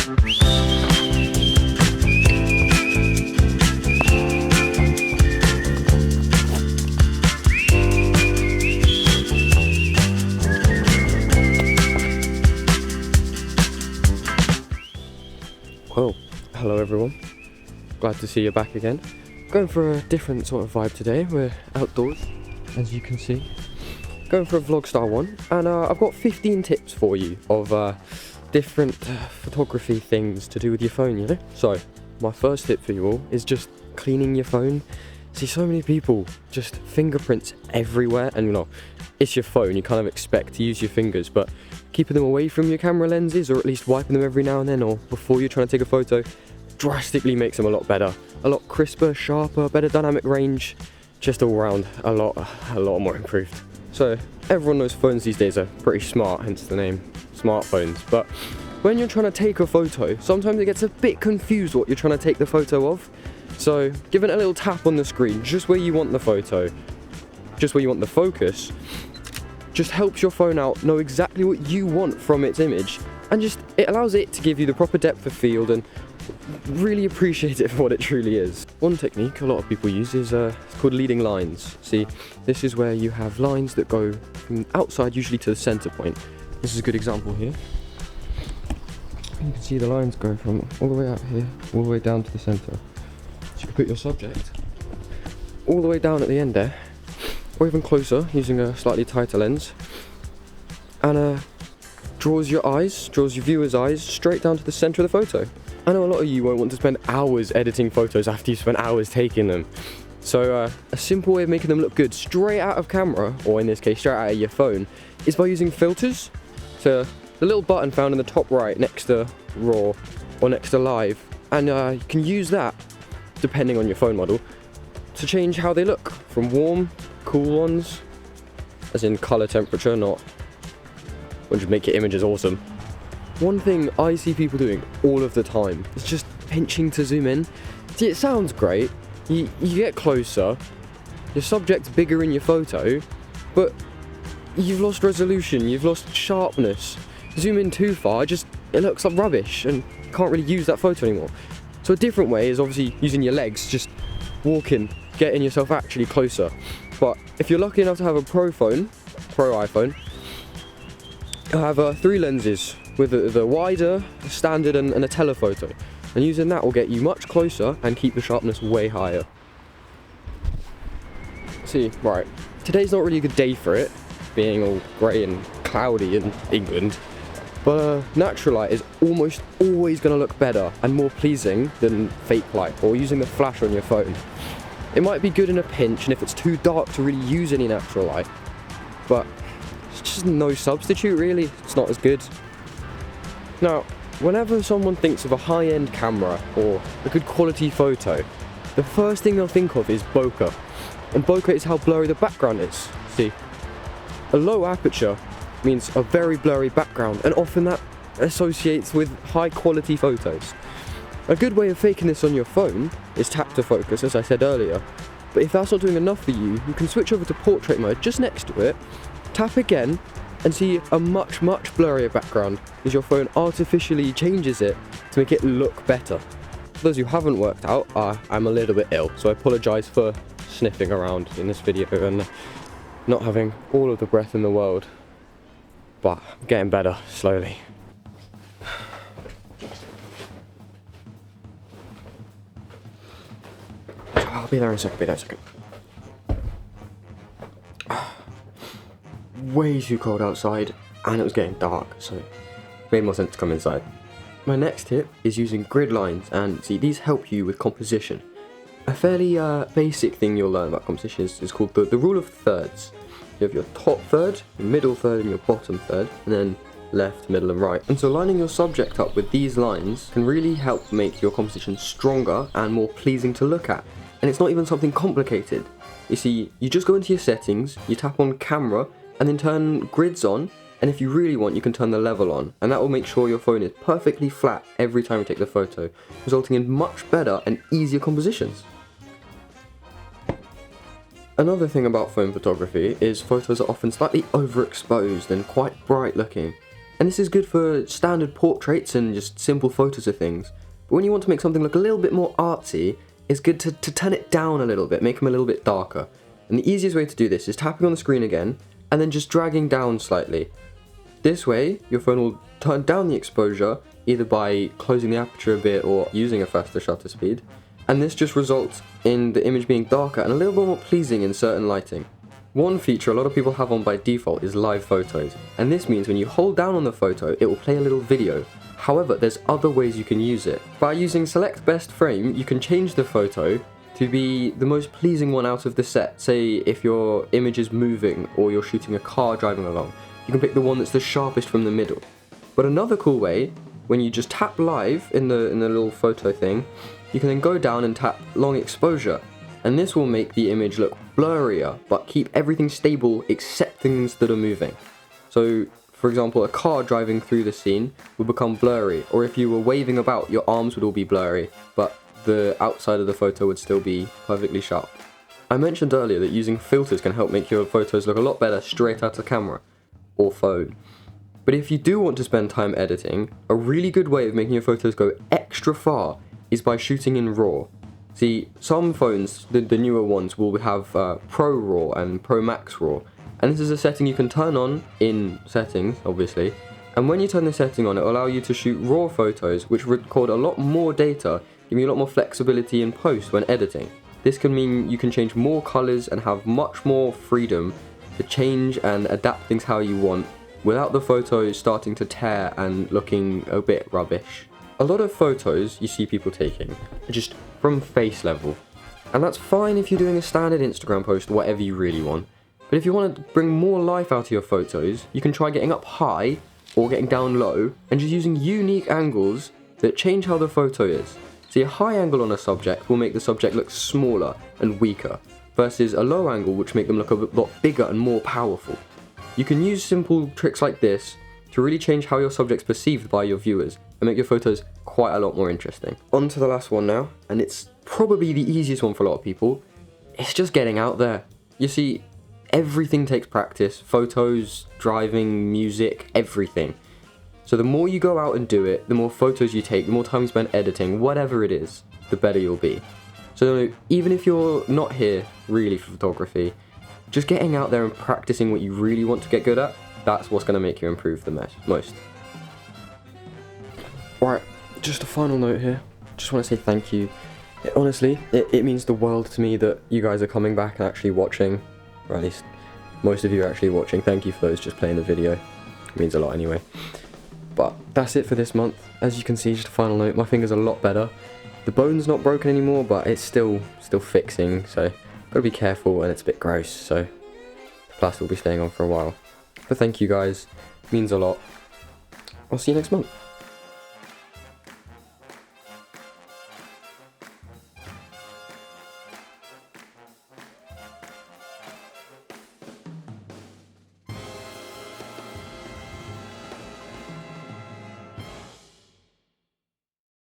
Well, hello everyone. Glad to see you back again. Going for a different sort of vibe today. We're outdoors, as you can see. Going for a vlog style one, and I've got 15 tips for you of different photography things to do with your phone, you know? So, my first tip for you all is just cleaning your phone. See, so many people just fingerprints everywhere, and you know, it's your phone, you kind of expect to use your fingers, but keeping them away from your camera lenses, or at least wiping them every now and then, or before you're trying to take a photo, drastically makes them a lot better. A lot crisper, sharper, better dynamic range, just all around a lot more improved. So, everyone knows phones these days are pretty smart, hence the name, smartphones, but when you're trying to take a photo, sometimes it gets a bit confused what you're trying to take the photo of. So, giving it a little tap on the screen, just where you want the photo, just where you want the focus, just helps your phone out know exactly what you want from its image, and just it allows it to give you the proper depth of field and really appreciate it for what it truly is. One technique a lot of people use is it's called leading lines. See, this is where you have lines that go from outside usually to the center point. This is a good example here. You can see the lines go from all the way out here, all the way down to the center. So you can put your subject all the way down at the end there, or even closer using a slightly tighter lens, and draws your viewer's eyes straight down to the center of the photo. I know a lot of you won't want to spend hours editing photos after you spent hours taking them. So a simple way of making them look good straight out of camera, or in this case straight out of your phone, is by using filters. So the little button found in the top right next to RAW or next to Live, and you can use that, depending on your phone model, to change how they look, from warm, cool ones, as in color temperature, not which would make your images awesome. One thing I see people doing all of the time is just pinching to zoom in. See, it sounds great, you get closer, your subject's bigger in your photo, but you've lost resolution, you've lost sharpness. Zoom in too far, it looks like rubbish and you can't really use that photo anymore. So a different way is obviously using your legs, just walking, getting yourself actually closer. But if you're lucky enough to have a pro iPhone, you'll have 3 lenses with the wider, the standard and a telephoto. And using that will get you much closer and keep the sharpness way higher. See, right, today's not really a good day for it, being all grey and cloudy in England. But natural light is almost always going to look better and more pleasing than fake light or using the flash on your phone. It might be good in a pinch and if it's too dark to really use any natural light, but it's just no substitute really, it's not as good. Now, whenever someone thinks of a high-end camera or a good quality photo, the first thing they'll think of is bokeh. And bokeh is how blurry the background is. See, a low aperture means a very blurry background, and often that associates with high quality photos. A good way of faking this on your phone is tap to focus, as I said earlier, but if that's not doing enough for you, you can switch over to portrait mode just next to it, tap again, and see a much blurrier background as your phone artificially changes it to make it look better. For those who haven't worked out, I'm a little bit ill, so I apologise for sniffing around in this video and not having all of the breath in the world. But I'm getting better, slowly. I'll be there in a second, Way too cold outside, and it was getting dark, so it made more sense to come inside. My next tip is using grid lines, and see, these help you with composition. A fairly basic thing you'll learn about composition is called the rule of thirds. You have your top third, your middle third, and your bottom third, and then left, middle, and right. And so lining your subject up with these lines can really help make your composition stronger and more pleasing to look at. And it's not even something complicated. You see, you just go into your settings, you tap on camera, and then turn grids on, and if you really want, you can turn the level on, and that will make sure your phone is perfectly flat every time you take the photo, resulting in much better and easier compositions. Another thing about phone photography is photos are often slightly overexposed and quite bright looking. And this is good for standard portraits and just simple photos of things. But when you want to make something look a little bit more artsy, it's good to turn it down a little bit, make them a little bit darker. And the easiest way to do this is tapping on the screen again, and then just dragging down slightly. This way, your phone will turn down the exposure, either by closing the aperture a bit or using a faster shutter speed. And this just results in the image being darker and a little bit more pleasing in certain lighting. One feature a lot of people have on by default is live photos, and this means when you hold down on the photo, it will play a little video. However, there's other ways you can use it. By using select best frame, you can change the photo to be the most pleasing one out of the set. Say if your image is moving or you're shooting a car driving along, you can pick the one that's the sharpest from the middle. But another cool way, when you just tap live in the little photo thing, you can then go down and tap long exposure, and this will make the image look blurrier but keep everything stable except things that are moving. So for example, a car driving through the scene will become blurry, or if you were waving about, your arms would all be blurry, but the outside of the photo would still be perfectly sharp. I mentioned earlier that using filters can help make your photos look a lot better straight out of camera or phone. But if you do want to spend time editing, a really good way of making your photos go extra far is by shooting in RAW. See, some phones, the newer ones, will have Pro RAW and Pro Max RAW, and this is a setting you can turn on in settings, obviously, and when you turn the setting on, it will allow you to shoot RAW photos which record a lot more data, giving you a lot more flexibility in post when editing. This can mean you can change more colours and have much more freedom to change and adapt things how you want without the photo starting to tear and looking a bit rubbish. A lot of photos you see people taking are just from face level, and that's fine if you're doing a standard Instagram post, whatever you really want. But if you want to bring more life out of your photos, you can try getting up high or getting down low and just using unique angles that change how the photo is. See, a high angle on a subject will make the subject look smaller and weaker, versus a low angle which make them look a lot bigger and more powerful. You can use simple tricks like this to really change how your subject's perceived by your viewers and make your photos quite a lot more interesting. On to the last one now, and it's probably the easiest one for a lot of people. It's just getting out there. You see, everything takes practice. Photos, driving, music, everything. So the more you go out and do it, the more photos you take, the more time you spend editing, whatever it is, the better you'll be. So even if you're not here really for photography, just getting out there and practicing what you really want to get good at, that's what's going to make you improve the most. Alright, just a final note here. Just want to say thank you. Honestly, it means the world to me that you guys are coming back and actually watching, or at least most of you are actually watching. Thank you for those just playing the video. It means a lot anyway. But that's it for this month. As you can see, just a final note, my finger's a lot better. The bone's not broken anymore, but it's still fixing, so gotta be careful, and it's a bit gross, so the plaster will be staying on for a while. But thank you guys, it means a lot. I'll see you next month.